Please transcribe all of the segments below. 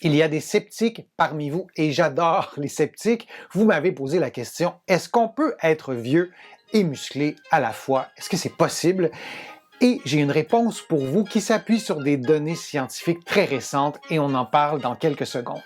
Il y a des sceptiques parmi vous et j'adore les sceptiques. Vous m'avez posé la question, est-ce qu'on peut être vieux et musclé à la fois? Est-ce que c'est possible? Et j'ai une réponse pour vous qui s'appuie sur des données scientifiques très récentes et on en parle dans quelques secondes.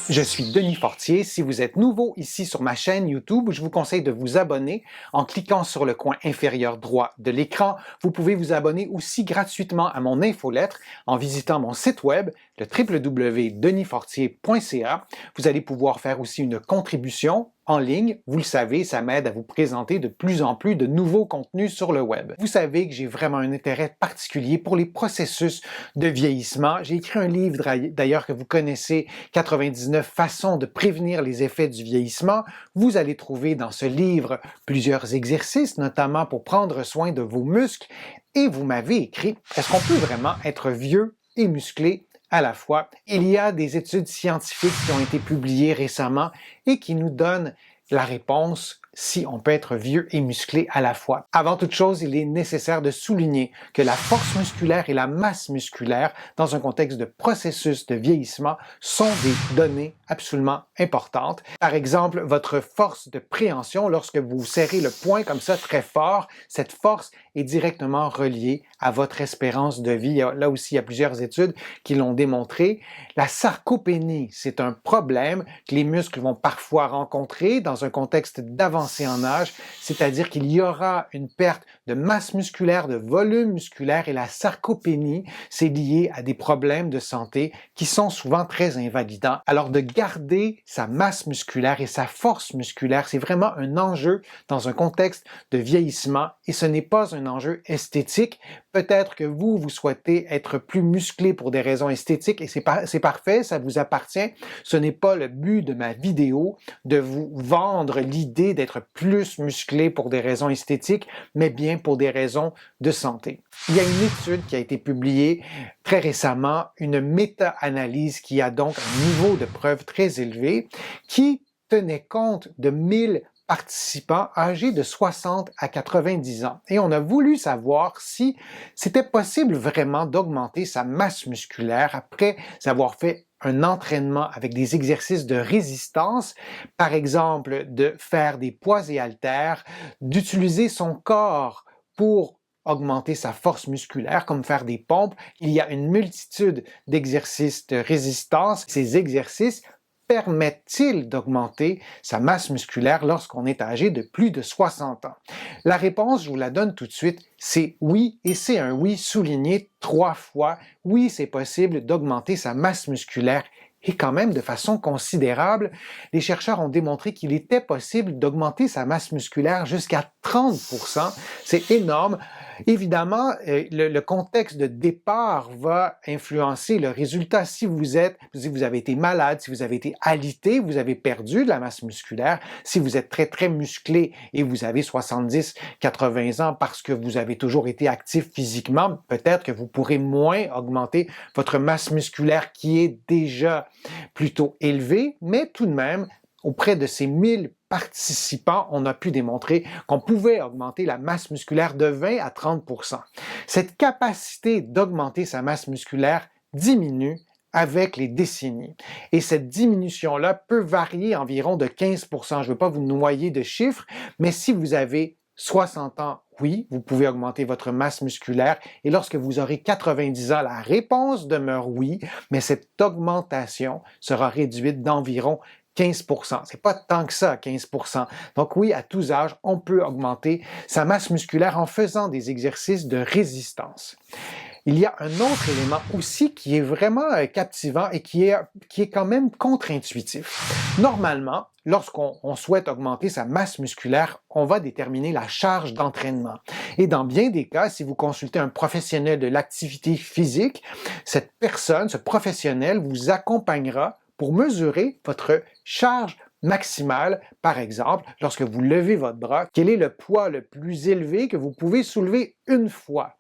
Je suis Denis Fortier. Si vous êtes nouveau ici sur ma chaîne YouTube, je vous conseille de vous abonner en cliquant sur le coin inférieur droit de l'écran. Vous pouvez vous abonner aussi gratuitement à mon infolettre en visitant mon site web, le www.denisfortier.ca. Vous allez pouvoir faire aussi une contribution en ligne. Vous le savez, ça m'aide à vous présenter de plus en plus de nouveaux contenus sur le web. Vous savez que j'ai vraiment un intérêt particulier pour les processus de vieillissement. J'ai écrit un livre d'ailleurs que vous connaissez, 99 façons de prévenir les effets du vieillissement. Vous allez trouver dans ce livre plusieurs exercices, notamment pour prendre soin de vos muscles. Et vous m'avez écrit, est-ce qu'on peut vraiment être vieux et musclé à la fois? Il y a des études scientifiques qui ont été publiées récemment et qui nous donnent la réponse si on peut être vieux et musclé à la fois. Avant toute chose, il est nécessaire de souligner que la force musculaire et la masse musculaire, dans un contexte de processus de vieillissement, sont des données absolument importantes. Par exemple, votre force de préhension, lorsque vous serrez le poing comme ça très fort, cette force est directement reliée à votre espérance de vie. Là aussi, il y a plusieurs études qui l'ont démontré. La sarcopénie, c'est un problème que les muscles vont parfois rencontrer dans un contexte d'avancée en âge, c'est-à-dire qu'il y aura une perte de masse musculaire, de volume musculaire, et la sarcopénie, c'est lié à des problèmes de santé qui sont souvent très invalidants. Alors de garder sa masse musculaire et sa force musculaire, c'est vraiment un enjeu dans un contexte de vieillissement et ce n'est pas un enjeu esthétique. Peut-être que vous souhaitez être plus musclé pour des raisons esthétiques et c'est parfait, ça vous appartient. Ce n'est pas le but de ma vidéo de vous vendre l'idée d'être plus musclé pour des raisons esthétiques, mais bien pour des raisons de santé. Il y a une étude qui a été publiée très récemment, une méta-analyse qui a donc un niveau de preuve très élevé, qui tenait compte de 1000 participants âgés de 60 à 90 ans. Et on a voulu savoir si c'était possible vraiment d'augmenter sa masse musculaire après avoir fait un entraînement avec des exercices de résistance, par exemple de faire des poids et haltères, d'utiliser son corps pour augmenter sa force musculaire, comme faire des pompes. Il y a une multitude d'exercices de résistance. Ces exercices permettent-ils d'augmenter sa masse musculaire lorsqu'on est âgé de plus de 60 ans? La réponse, je vous la donne tout de suite, c'est oui, et c'est un oui souligné 3 fois. Oui, c'est possible d'augmenter sa masse musculaire et quand même de façon considérable. Les chercheurs ont démontré qu'il était possible d'augmenter sa masse musculaire jusqu'à 30%. C'est énorme. Évidemment, le contexte de départ va influencer le résultat. Si vous avez été malade, si vous avez été alité, vous avez perdu de la masse musculaire. Si vous êtes très, très musclé et vous avez 70, 80 ans parce que vous avez toujours été actif physiquement, peut-être que vous pourrez moins augmenter votre masse musculaire qui est déjà plutôt élevée, mais tout de même, auprès de ces 1000 participants, on a pu démontrer qu'on pouvait augmenter la masse musculaire de 20 à 30%. Cette capacité d'augmenter sa masse musculaire diminue avec les décennies. Et cette diminution-là peut varier environ de 15%. Je ne veux pas vous noyer de chiffres, mais si vous avez 60 ans, oui, vous pouvez augmenter votre masse musculaire et lorsque vous aurez 90 ans, la réponse demeure oui, mais cette augmentation sera réduite d'environ 15%. C'est pas tant que ça, 15%. Donc oui, à tous âges, on peut augmenter sa masse musculaire en faisant des exercices de résistance. Il y a un autre élément aussi qui est vraiment captivant et qui est quand même contre-intuitif. Normalement, lorsqu'on souhaite augmenter sa masse musculaire, on va déterminer la charge d'entraînement. Et dans bien des cas, si vous consultez un professionnel de l'activité physique, cette personne, ce professionnel vous accompagnera pour mesurer votre charge maximale. Par exemple, lorsque vous levez votre bras, quel est le poids le plus élevé que vous pouvez soulever une fois?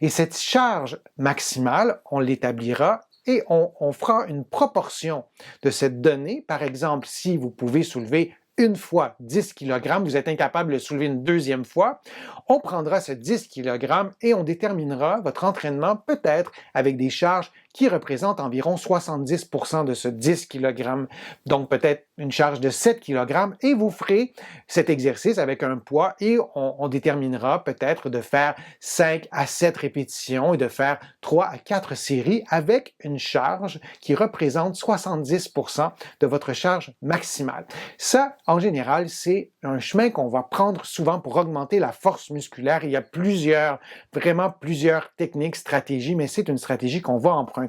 Et cette charge maximale, on l'établira et on fera une proportion de cette donnée. Par exemple, si vous pouvez soulever une fois 10 kg, vous êtes incapable de le soulever une deuxième fois, on prendra ce 10 kg et on déterminera votre entraînement peut-être avec des charges qui représentent environ 70% de ce 10 kg. Donc peut-être une charge de 7 kg et vous ferez cet exercice avec un poids et on déterminera peut-être de faire 5 à 7 répétitions et de faire 3 à 4 séries avec une charge qui représente 70% de votre charge maximale. Ça, en général, c'est un chemin qu'on va prendre souvent pour augmenter la force musculaire. Il y a vraiment plusieurs techniques, stratégies, mais c'est une stratégie qu'on va emprunter.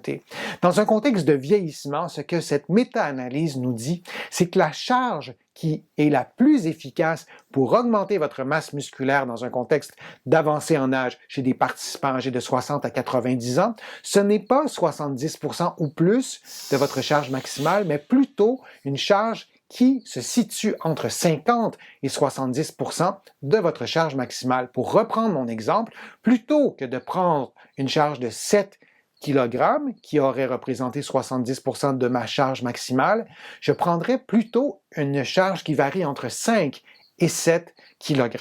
Dans un contexte de vieillissement, ce que cette méta-analyse nous dit, c'est que la charge qui est la plus efficace pour augmenter votre masse musculaire dans un contexte d'avancée en âge chez des participants âgés de 60 à 90 ans, ce n'est pas 70% ou plus de votre charge maximale, mais plutôt une charge qui se situe entre 50 et 70% de votre charge maximale. Pour reprendre mon exemple, plutôt que de prendre une charge de 7 kg, qui aurait représenté 70% de ma charge maximale, je prendrais plutôt une charge qui varie entre 5 et 7 kg.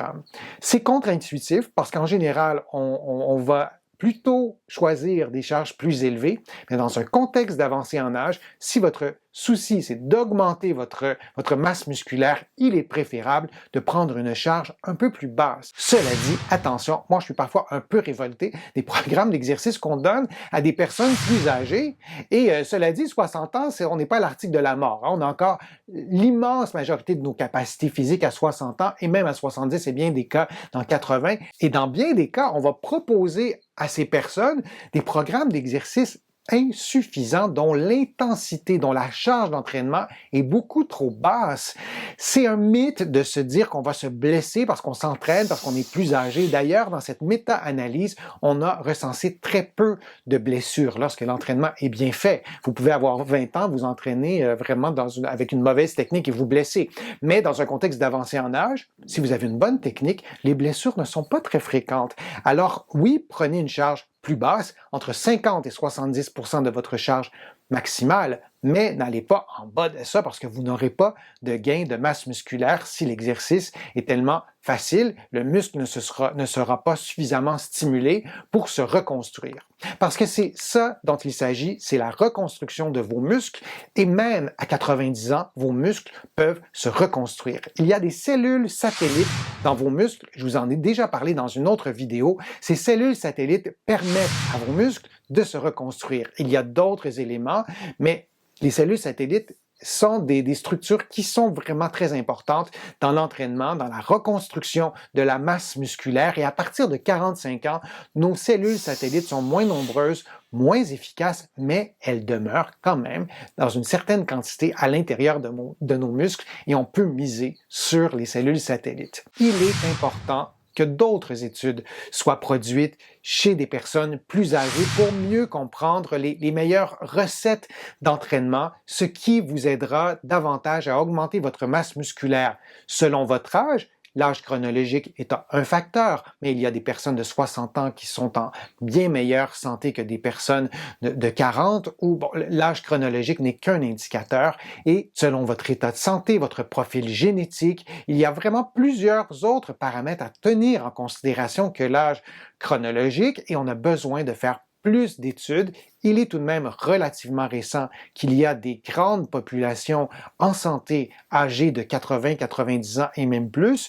C'est contre-intuitif parce qu'en général, on va plutôt choisir des charges plus élevées, mais dans un contexte d'avancée en âge, si votre souci, c'est d'augmenter votre masse musculaire, il est préférable de prendre une charge un peu plus basse. Cela dit, attention, moi je suis parfois un peu révolté des programmes d'exercice qu'on donne à des personnes plus âgées, et cela dit, 60 ans, on n'est pas à l'article de la mort, hein. On a encore l'immense majorité de nos capacités physiques à 60 ans, et même à 70, et bien des cas dans 80, et dans bien des cas, on va proposer à ces personnes des programmes d'exercice insuffisant, dont l'intensité, dont la charge d'entraînement est beaucoup trop basse. C'est un mythe de se dire qu'on va se blesser parce qu'on s'entraîne, parce qu'on est plus âgé. D'ailleurs, dans cette méta-analyse, on a recensé très peu de blessures lorsque l'entraînement est bien fait. Vous pouvez avoir 20 ans, vous entraîner vraiment avec une mauvaise technique et vous blesser. Mais dans un contexte d'avancée en âge, si vous avez une bonne technique, les blessures ne sont pas très fréquentes. Alors oui, prenez une charge plus basse, entre 50 et 70% de votre charge maximale, mais n'allez pas en bas de ça parce que vous n'aurez pas de gain de masse musculaire si l'exercice est tellement facile, le muscle ne sera pas suffisamment stimulé pour se reconstruire. Parce que c'est ça dont il s'agit, c'est la reconstruction de vos muscles et même à 90 ans, vos muscles peuvent se reconstruire. Il y a des cellules satellites dans vos muscles, je vous en ai déjà parlé dans une autre vidéo. Ces cellules satellites permettent à vos muscles de se reconstruire. Il y a d'autres éléments, mais les cellules satellites sont des structures qui sont vraiment très importantes dans l'entraînement, dans la reconstruction de la masse musculaire. Et à partir de 45 ans, nos cellules satellites sont moins nombreuses, moins efficaces, mais elles demeurent quand même dans une certaine quantité à l'intérieur de nos muscles et on peut miser sur les cellules satellites. Il est important que d'autres études soient produites chez des personnes plus âgées pour mieux comprendre les meilleures recettes d'entraînement, ce qui vous aidera davantage à augmenter votre masse musculaire selon votre âge. L'âge chronologique est un facteur, mais il y a des personnes de 60 ans qui sont en bien meilleure santé que des personnes de 40 où l'âge chronologique n'est qu'un indicateur et selon votre état de santé, votre profil génétique, il y a vraiment plusieurs autres paramètres à tenir en considération que l'âge chronologique et on a besoin de faire plus d'études. Il est tout de même relativement récent qu'il y a des grandes populations en santé âgées de 80, 90 ans et même plus,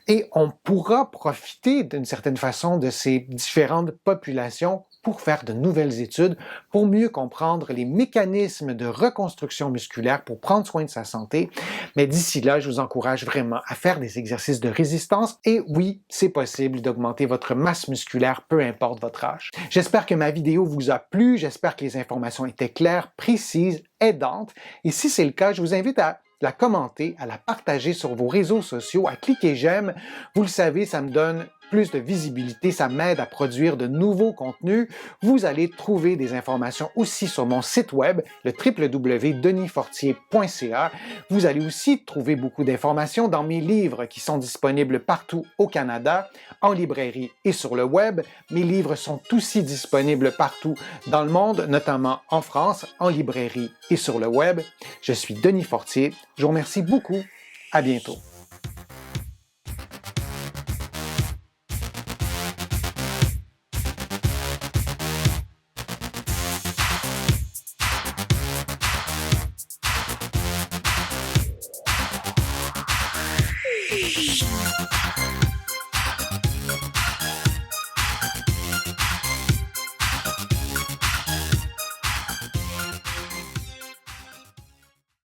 et on pourra profiter d'une certaine façon de ces différentes populations pour faire de nouvelles études, pour mieux comprendre les mécanismes de reconstruction musculaire, pour prendre soin de sa santé. Mais d'ici là, je vous encourage vraiment à faire des exercices de résistance et oui, c'est possible d'augmenter votre masse musculaire, peu importe votre âge. J'espère que ma vidéo vous a plu, j'espère que les informations étaient claires, précises, aidantes. Et si c'est le cas, je vous invite à la commenter, à la partager sur vos réseaux sociaux, à cliquer j'aime. Vous le savez, ça me donne plus de visibilité, ça m'aide à produire de nouveaux contenus. Vous allez trouver des informations aussi sur mon site web, le www.denisfortier.ca. Vous allez aussi trouver beaucoup d'informations dans mes livres qui sont disponibles partout au Canada, en librairie et sur le web. Mes livres sont aussi disponibles partout dans le monde, notamment en France, en librairie et sur le web. Je suis Denis Fortier. Je vous remercie beaucoup. À bientôt.